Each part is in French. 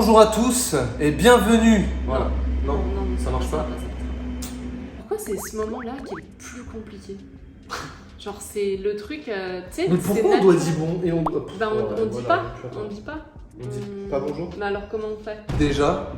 Bonjour à tous et bienvenue. Voilà. Non, Non, ça marche pas. Pourquoi c'est ce moment-là qui est le plus compliqué? Genre c'est le truc, tu sais. Mais c'est pourquoi on doit naturel. dire bon et on doit... Ben on dit voilà, pas, je sais on dit pas. On dit pas bonjour. Mais alors comment on fait? Déjà,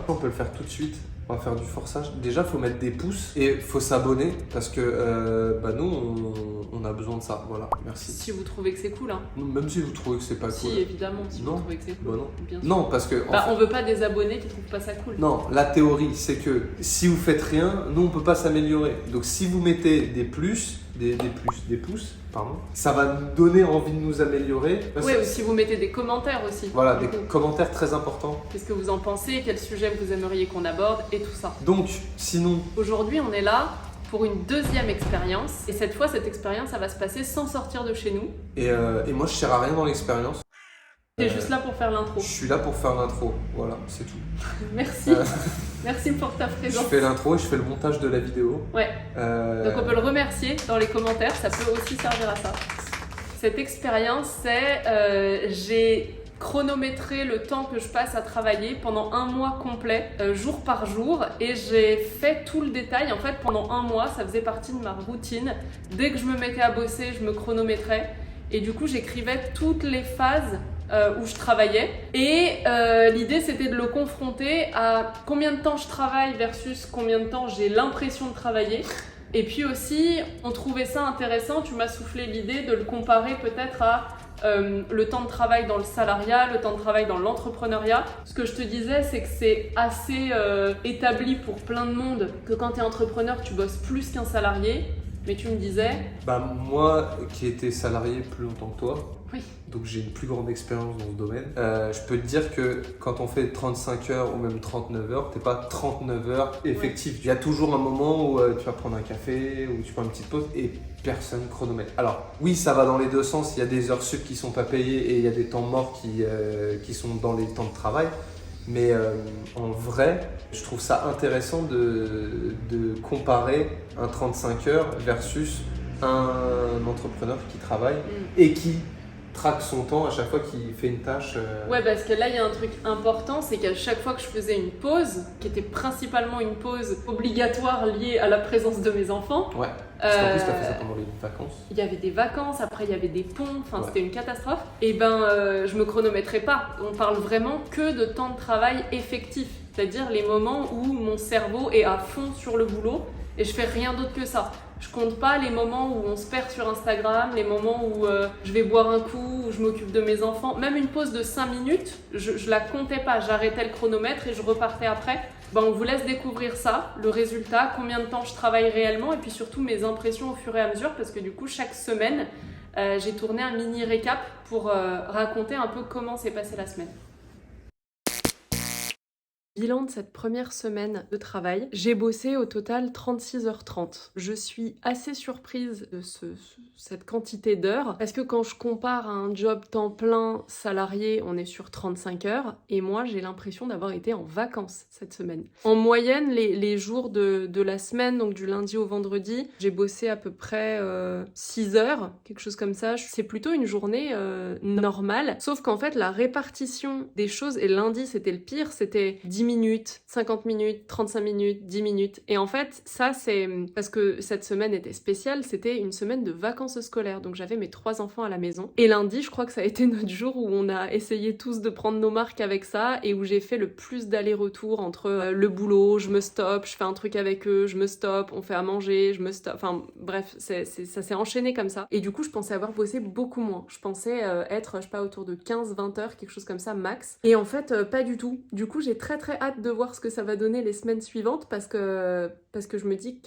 on peut le faire tout de suite. On va faire du forçage. Déjà, faut mettre des pouces et faut s'abonner parce que nous, on a besoin de ça. Voilà, merci. Si vous trouvez que c'est cool, hein. Même si vous trouvez que c'est pas Si cool. évidemment, si Non. vous trouvez que c'est cool. Bah non. Bien sûr. Non, parce que. On veut pas des abonnés qui trouvent pas ça cool. Non, la théorie, c'est que si vous faites rien, nous, on peut pas s'améliorer. Donc, si vous mettez des pouces, ça va nous donner envie de nous améliorer. Oui, ou si vous mettez des commentaires aussi. Voilà, du des coup. commentaires très importants. Qu'est-ce que vous en pensez? Quel sujet vous aimeriez qu'on aborde? Et tout ça. Donc, sinon, Aujourd'hui, on est là pour une deuxième expérience. Et cette fois, cette expérience, ça va se passer sans sortir de chez nous. et moi, je sers à rien dans l'expérience. T'es juste là pour faire l'intro. Je suis là pour faire l'intro. Voilà, c'est tout. Merci. Merci pour ta Je présence. fais l'intro et je fais le montage de la vidéo. Ouais. Donc on peut le remercier dans les commentaires, ça peut aussi servir à ça. Cette expérience, c'est j'ai chronométré le temps que je passe à travailler pendant un mois complet, jour par jour, et j'ai fait tout le détail. En fait, pendant un mois, ça faisait partie de ma routine. Dès que je me mettais à bosser, je me chronométrais, et du coup, j'écrivais toutes les phases où je travaillais. Et l'idée, c'était de le confronter à combien de temps je travaille versus combien de temps j'ai l'impression de travailler. Et puis aussi, on trouvait ça intéressant, tu m'as soufflé l'idée de le comparer peut-être à le temps de travail dans le salariat, le temps de travail dans l'entrepreneuriat. Ce que je te disais, c'est que c'est assez établi pour plein de monde que quand tu es entrepreneur, tu bosses plus qu'un salarié. Mais tu me disais... Moi, qui étais salarié plus longtemps que toi, Oui. donc j'ai une plus grande expérience dans ce domaine, je peux te dire que quand on fait 35 heures ou même 39 heures, t'es pas 39 heures effectives. Il y a toujours un moment où tu vas prendre un café ou tu prends une petite pause et personne chronomètre. Alors oui, ça va dans les deux sens, il y a des heures sup qui sont pas payées et il y a des temps morts qui sont dans les temps de travail. Mais en vrai, je trouve ça intéressant de comparer un 35 heures versus un entrepreneur qui travaille et qui traque son temps à chaque fois qu'il fait une tâche. Ouais, parce que là, il y a un truc important, c'est qu'à chaque fois que je faisais une pause, qui était principalement une pause obligatoire liée à la présence de mes enfants, Ouais, parce qu'en plus, tu as fait ça pendant les vacances. il y avait des vacances, après il y avait des ponts, enfin c'était une catastrophe. Et je me chronométrais pas. On parle vraiment que de temps de travail effectif, c'est-à-dire les moments où mon cerveau est à fond sur le boulot et je fais rien d'autre que ça. Je compte pas les moments où on se perd sur Instagram, les moments où je vais boire un coup, où je m'occupe de mes enfants. Même une pause de 5 minutes, je la comptais pas. J'arrêtais le chronomètre et je repartais après. On vous laisse découvrir ça, le résultat, combien de temps je travaille réellement et puis surtout mes impressions au fur et à mesure parce que du coup, chaque semaine, j'ai tourné un mini récap pour raconter un peu comment s'est passée la semaine. Bilan de cette première semaine de travail, j'ai bossé au total 36h30. Je suis assez surprise de cette quantité d'heures parce que quand je compare à un job temps plein salarié, on est sur 35 heures et moi j'ai l'impression d'avoir été en vacances cette semaine. En moyenne, les jours de la semaine, donc du lundi au vendredi, j'ai bossé à peu près 6 heures, quelque chose comme ça. C'est plutôt une journée normale, sauf qu'en fait la répartition des choses, et lundi c'était le pire, c'était 10 minutes, 50 minutes, 35 minutes, 10 minutes. Et en fait, ça c'est parce que cette semaine était spéciale, c'était une semaine de vacances scolaires. Donc j'avais mes 3 enfants à la maison. Et lundi, je crois que ça a été notre jour où on a essayé tous de prendre nos marques avec ça et où j'ai fait le plus d'aller-retour entre le boulot, je me stoppe, je fais un truc avec eux, je me stoppe, on fait à manger, je me stoppe. Enfin bref, ça s'est enchaîné comme ça. Et du coup, je pensais avoir bossé beaucoup moins. Je pensais être, je sais pas, autour de 15-20 heures, quelque chose comme ça, max. Et en fait, pas du tout. Du coup, j'ai très hâte de voir ce que ça va donner les semaines suivantes parce que je me dis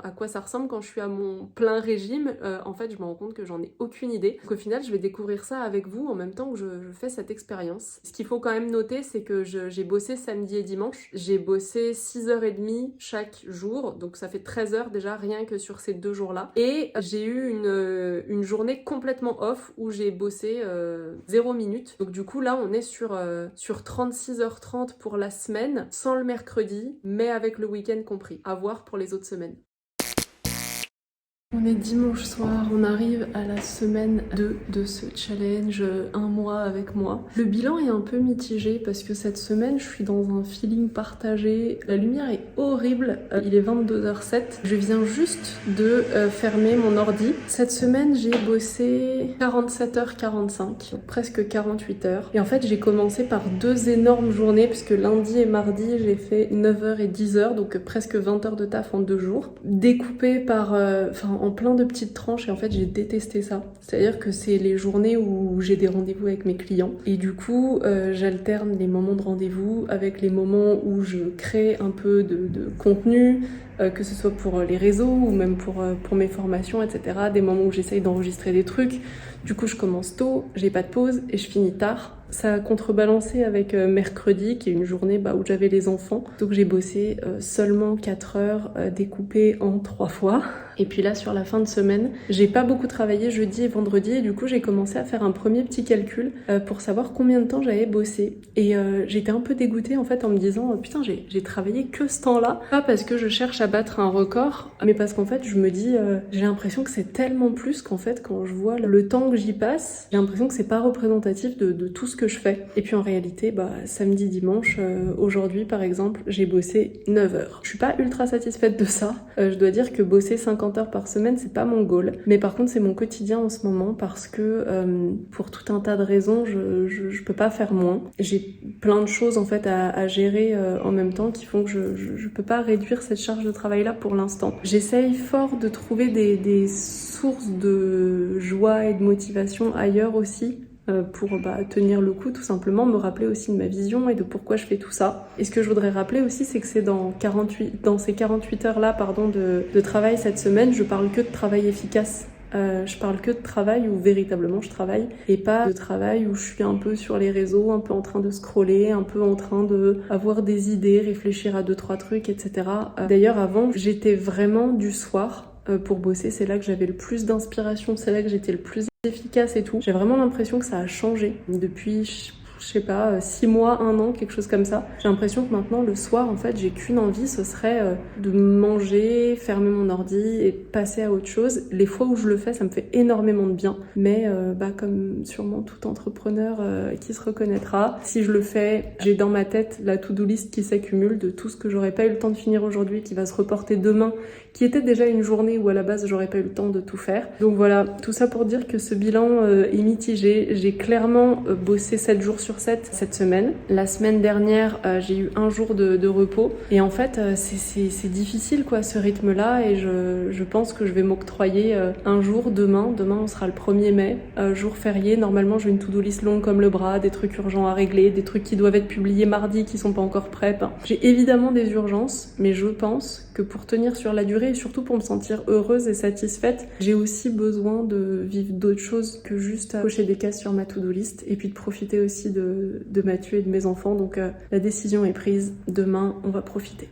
à quoi ça ressemble quand je suis à mon plein régime. En fait, je me rends compte que j'en ai aucune idée. Donc au final, je vais découvrir ça avec vous en même temps que je fais cette expérience. Ce qu'il faut quand même noter, c'est que j'ai bossé samedi et dimanche. J'ai bossé 6h30 chaque jour, donc ça fait 13 heures déjà rien que sur ces 2 jours-là. Et j'ai eu une journée complètement off où j'ai bossé 0 minute. Donc du coup, là, on est sur 36h30 pour la semaine, sans le mercredi, mais avec le week-end compris. À voir pour les autres semaines. On est dimanche soir, on arrive à la semaine 2 de ce challenge, un mois avec moi. Le bilan est un peu mitigé parce que cette semaine, je suis dans un feeling partagé. La lumière est horrible, il est 22h07. Je viens juste de fermer mon ordi. Cette semaine, j'ai bossé 47h45, donc presque 48 heures. Et en fait, j'ai commencé par 2 énormes journées puisque lundi et mardi, j'ai fait 9h et 10h, donc presque 20 heures de taf en 2 jours. Découpé par... en plein de petites tranches et en fait j'ai détesté ça. C'est-à-dire que c'est les journées où j'ai des rendez-vous avec mes clients et du coup j'alterne les moments de rendez-vous avec les moments où je crée un peu de contenu, que ce soit pour les réseaux ou même pour mes formations, etc. Des moments où j'essaye d'enregistrer des trucs. Du coup je commence tôt, j'ai pas de pause et je finis tard. Ça a contrebalancé avec mercredi, qui est une journée où j'avais les enfants. Donc j'ai bossé seulement 4 heures, découpées en 3 fois. Et puis là, sur la fin de semaine, j'ai pas beaucoup travaillé jeudi et vendredi. Et du coup, j'ai commencé à faire un premier petit calcul pour savoir combien de temps j'avais bossé. Et j'étais un peu dégoûtée en fait en me disant putain, j'ai travaillé que ce temps-là. Pas parce que je cherche à battre un record, mais parce qu'en fait, je me dis, j'ai l'impression que c'est tellement plus qu'en fait, quand je vois le temps que j'y passe, j'ai l'impression que c'est pas représentatif de tout ce que je fais. Et puis en réalité, samedi, dimanche, aujourd'hui par exemple, j'ai bossé 9 heures. Je suis pas ultra satisfaite de ça. Je dois dire que bosser 50 heures par semaine, c'est pas mon goal. Mais par contre, c'est mon quotidien en ce moment parce que pour tout un tas de raisons, je peux pas faire moins. J'ai plein de choses en fait à gérer en même temps qui font que je peux pas réduire cette charge de travail là pour l'instant. J'essaye fort de trouver des sources de joie et de motivation ailleurs aussi pour tenir le coup, tout simplement, me rappeler aussi de ma vision et de pourquoi je fais tout ça. Et ce que je voudrais rappeler aussi, c'est que c'est dans ces 48 heures-là de travail cette semaine, je parle que de travail efficace. Je parle que de travail où véritablement je travaille et pas de travail où je suis un peu sur les réseaux, un peu en train de scroller, un peu en train de avoir des idées, réfléchir à 2-3 trucs, etc. D'ailleurs, avant, j'étais vraiment du soir pour bosser. C'est là que j'avais le plus d'inspiration, c'est là que j'étais le plus efficace et tout. J'ai vraiment l'impression que ça a changé depuis, je sais pas, 6 mois, 1 an, quelque chose comme ça. J'ai l'impression que maintenant, le soir, en fait, j'ai qu'une envie, ce serait de manger, fermer mon ordi et passer à autre chose. Les fois où je le fais, ça me fait énormément de bien. Mais comme sûrement tout entrepreneur qui se reconnaîtra, si je le fais, j'ai dans ma tête la to-do list qui s'accumule de tout ce que j'aurais pas eu le temps de finir aujourd'hui, qui va se reporter demain, qui était déjà une journée où à la base, j'aurais pas eu le temps de tout faire. Donc voilà, tout ça pour dire que ce bilan est mitigé. J'ai clairement bossé 7 jours sur 7 cette semaine. La semaine dernière, j'ai eu 1 jour de repos. Et en fait, c'est difficile quoi, ce rythme-là. Et je pense que je vais m'octroyer un jour demain. Demain, on sera le 1er mai, jour férié. Normalement, j'ai une to-do list longue comme le bras, des trucs urgents à régler, des trucs qui doivent être publiés mardi qui sont pas encore prêts. J'ai évidemment des urgences, mais je pense que pour tenir sur la durée et surtout pour me sentir heureuse et satisfaite, j'ai aussi besoin de vivre d'autres choses que juste à cocher des cases sur ma to-do list et puis de profiter aussi de Mathieu et de mes enfants. Donc la décision est prise, demain on va profiter.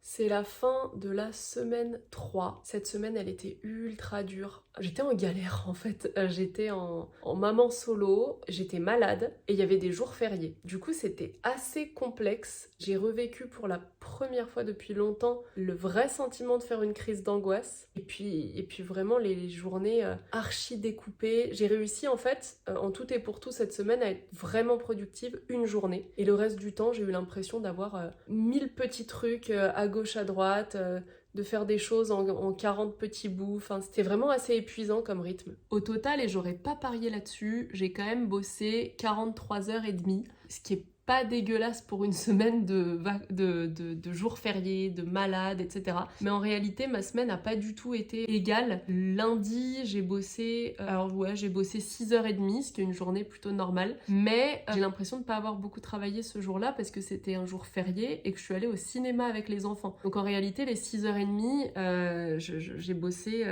C'est la fin de la semaine 3. Cette semaine, elle était ultra dure. J'étais en galère en fait. J'étais en maman solo, j'étais malade et il y avait des jours fériés. Du coup, c'était assez complexe. J'ai revécu pour la première fois depuis longtemps le vrai sentiment de faire une crise d'angoisse. Et puis vraiment les journées archi découpées. J'ai réussi en fait, en tout et pour tout cette semaine, à être vraiment productive une journée. Et le reste du temps, j'ai eu l'impression d'avoir 1000 petits trucs à gauche, à droite, de faire des choses en 40 petits bouts. Enfin, c'était vraiment assez épuisant comme rythme. Au total, et j'aurais pas parié là-dessus, j'ai quand même bossé 43h30, ce qui est pas dégueulasse pour une semaine de jours fériés, de malades, etc. Mais en réalité, ma semaine n'a pas du tout été égale. Lundi, j'ai bossé 6h30, ce qui est une journée plutôt normale. Mais j'ai l'impression de ne pas avoir beaucoup travaillé ce jour-là parce que c'était un jour férié et que je suis allée au cinéma avec les enfants. Donc en réalité, les 6h30, j'ai bossé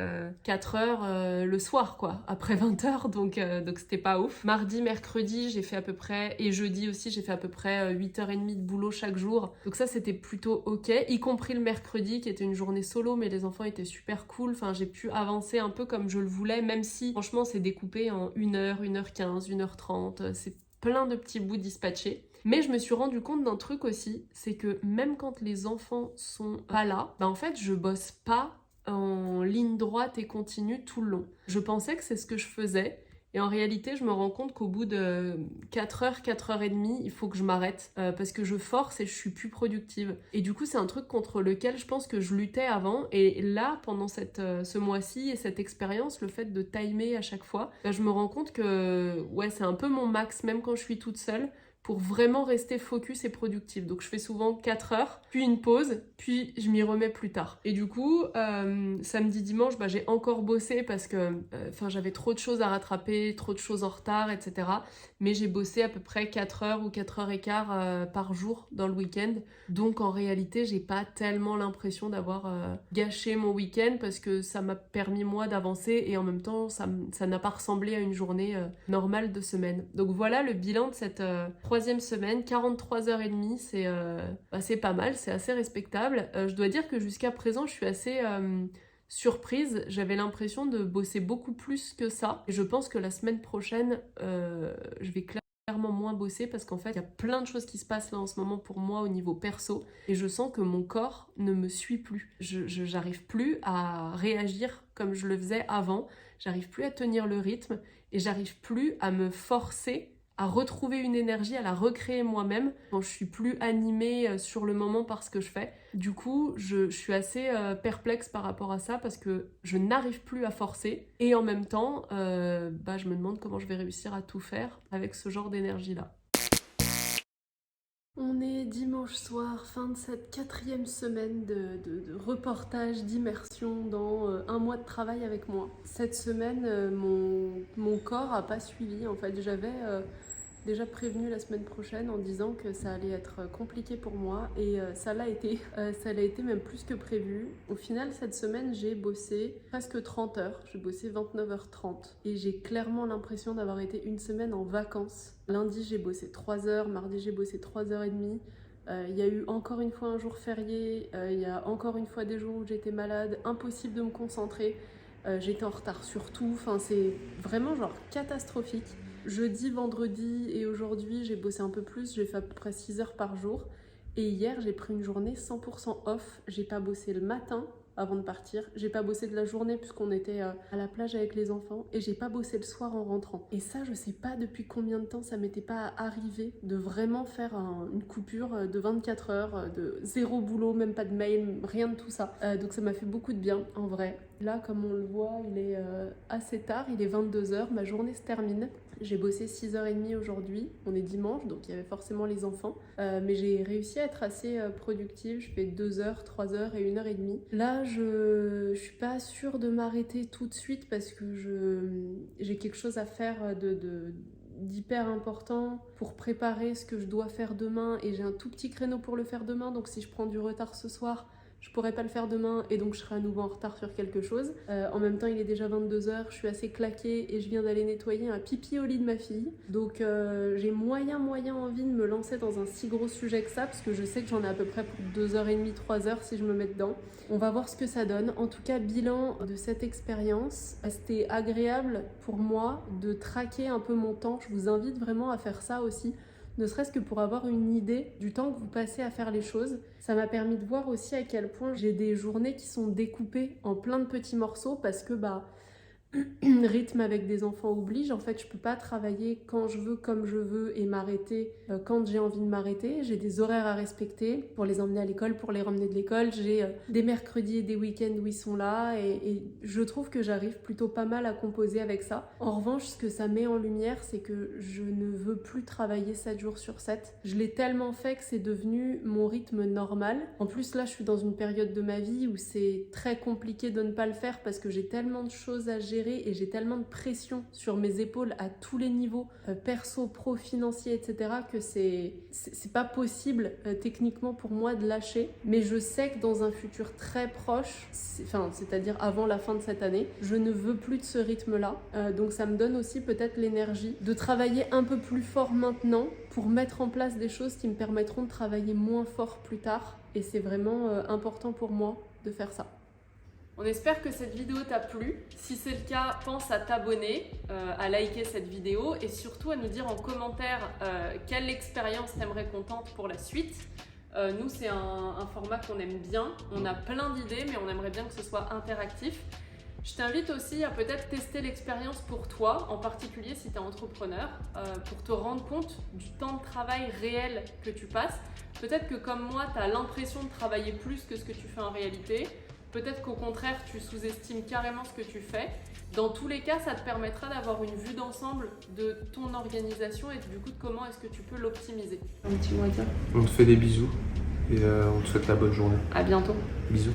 4 heures le soir, quoi, après 20h. Donc c'était pas ouf. Mardi, mercredi, j'ai fait à peu près, et jeudi aussi, j'ai fait à peu près 8h30 de boulot chaque jour. Donc ça, c'était plutôt ok, y compris le mercredi qui était une journée solo, mais les enfants étaient super cool. Enfin, j'ai pu avancer un peu comme je le voulais, même si franchement, c'est découpé en 1h, 1h15, 1h30. C'est plein de petits bouts dispatchés. Mais je me suis rendu compte d'un truc aussi, c'est que même quand les enfants sont pas là, en fait, je bosse pas en ligne droite et continue tout le long. Je pensais que c'est ce que je faisais. Et en réalité, je me rends compte qu'au bout de 4 heures, 4 heures et demie, il faut que je m'arrête parce que je force et je suis plus productive. Et du coup, c'est un truc contre lequel je pense que je luttais avant. Et là, pendant ce mois-ci et cette expérience, le fait de timer à chaque fois, je me rends compte que ouais, c'est un peu mon max, même quand je suis toute seule, pour vraiment rester focus et productive. Donc je fais souvent 4 heures, puis une pause, puis je m'y remets plus tard. Et du coup, samedi, dimanche, j'ai encore bossé parce que j'avais trop de choses à rattraper, trop de choses en retard, etc. Mais j'ai bossé à peu près 4 heures ou 4 heures et quart par jour dans le week-end. Donc en réalité, j'ai pas tellement l'impression d'avoir gâché mon week-end parce que ça m'a permis moi d'avancer et en même temps, ça n'a pas ressemblé à une journée normale de semaine. Donc voilà le bilan de cette troisième semaine, 43h30, c'est pas mal, c'est assez respectable. Je dois dire que jusqu'à présent, je suis assez surprise. J'avais l'impression de bosser beaucoup plus que ça. Et je pense que la semaine prochaine, je vais clairement moins bosser parce qu'en fait, il y a plein de choses qui se passent là en ce moment pour moi au niveau perso. Et je sens que mon corps ne me suit plus. J'arrive plus à réagir comme je le faisais avant. J'arrive plus à tenir le rythme et j'arrive plus à me forcer à retrouver une énergie, à la recréer moi-même quand je suis plus animée sur le moment par ce que je fais. Du coup, je suis assez perplexe par rapport à ça parce que je n'arrive plus à forcer et en même temps, je me demande comment je vais réussir à tout faire avec ce genre d'énergie-là. On est dimanche soir, fin de cette 4e semaine de reportage, d'immersion dans un mois de travail avec moi. Cette semaine, mon corps n'a pas suivi. En fait, j'avais déjà prévenu la semaine prochaine en disant que ça allait être compliqué pour moi et ça l'a été. Ça l'a été même plus que prévu. Au final, cette semaine, j'ai bossé presque 30 heures. J'ai bossé 29h30 et j'ai clairement l'impression d'avoir été une semaine en vacances. Lundi, j'ai bossé 3 heures. Mardi, j'ai bossé 3h30. Il y a eu encore une fois un jour férié. Il y a encore une fois des jours où j'étais malade. Impossible de me concentrer. J'étais en retard sur tout. Enfin, c'est vraiment genre catastrophique. Jeudi, vendredi et aujourd'hui, j'ai bossé un peu plus, j'ai fait à peu près 6 heures par jour. Et hier, j'ai pris une journée 100% off. J'ai pas bossé le matin avant de partir. J'ai pas bossé de la journée puisqu'on était à la plage avec les enfants. Et j'ai pas bossé le soir en rentrant. Et ça, je sais pas depuis combien de temps ça m'était pas arrivé de vraiment faire une coupure de 24 heures, de zéro boulot, même pas de mail, rien de tout ça. Donc ça m'a fait beaucoup de bien, en vrai. Là, comme on le voit, il est assez tard, il est 22h, ma journée se termine. J'ai bossé 6h30 aujourd'hui, on est dimanche, donc il y avait forcément les enfants. Mais j'ai réussi à être assez productive, je fais 2 heures, 3 heures et 1h30. Là, je suis pas sûre de m'arrêter tout de suite parce que j'ai quelque chose à faire d'hyper important pour préparer ce que je dois faire demain et j'ai un tout petit créneau pour le faire demain, donc si je prends du retard ce soir, je pourrais pas le faire demain et donc je serai à nouveau en retard sur quelque chose. En même temps, il est déjà 22h, je suis assez claquée et je viens d'aller nettoyer un pipi au lit de ma fille. Donc j'ai moyen envie de me lancer dans un si gros sujet que ça parce que je sais que j'en ai à peu près pour 2h30, 3h si je me mets dedans. On va voir ce que ça donne. En tout cas, bilan de cette expérience. C'était agréable pour moi de traquer un peu mon temps. Je vous invite vraiment à faire ça aussi. Ne serait-ce que pour avoir une idée du temps que vous passez à faire les choses. Ça m'a permis de voir aussi à quel point j'ai des journées qui sont découpées en plein de petits morceaux parce que rythme avec des enfants oblige. En fait, je peux pas travailler quand je veux, comme je veux et m'arrêter quand j'ai envie de m'arrêter. J'ai des horaires à respecter pour les emmener à l'école, pour les ramener de l'école. J'ai des mercredis et des week-ends où ils sont là et je trouve que j'arrive plutôt pas mal à composer avec ça. En revanche, ce que ça met en lumière, c'est que je ne veux plus travailler 7 jours sur 7. Je l'ai tellement fait que c'est devenu mon rythme normal. En plus, là, je suis dans une période de ma vie où c'est très compliqué de ne pas le faire parce que j'ai tellement de choses à gérer et j'ai tellement de pression sur mes épaules à tous les niveaux, perso, pro, financier, etc. que c'est pas possible techniquement pour moi de lâcher. Mais je sais que dans un futur très proche, c'est-à-dire avant la fin de cette année, je ne veux plus de ce rythme-là. Donc ça me donne aussi peut-être l'énergie de travailler un peu plus fort maintenant pour mettre en place des choses qui me permettront de travailler moins fort plus tard. Et c'est vraiment important pour moi de faire ça. On espère que cette vidéo t'a plu. Si c'est le cas, pense à t'abonner, à liker cette vidéo et surtout à nous dire en commentaire quelle expérience t'aimerais qu'on tente pour la suite. Nous, c'est un format qu'on aime bien. On a plein d'idées, mais on aimerait bien que ce soit interactif. Je t'invite aussi à peut-être tester l'expérience pour toi, en particulier si tu es entrepreneur, pour te rendre compte du temps de travail réel que tu passes. Peut-être que comme moi, tu as l'impression de travailler plus que ce que tu fais en réalité. Peut-être qu'au contraire, tu sous-estimes carrément ce que tu fais. Dans tous les cas, ça te permettra d'avoir une vue d'ensemble de ton organisation et du coup de comment est-ce que tu peux l'optimiser. Un petit mot à dire ? On te fait des bisous et on te souhaite la bonne journée. À bientôt. Bisous.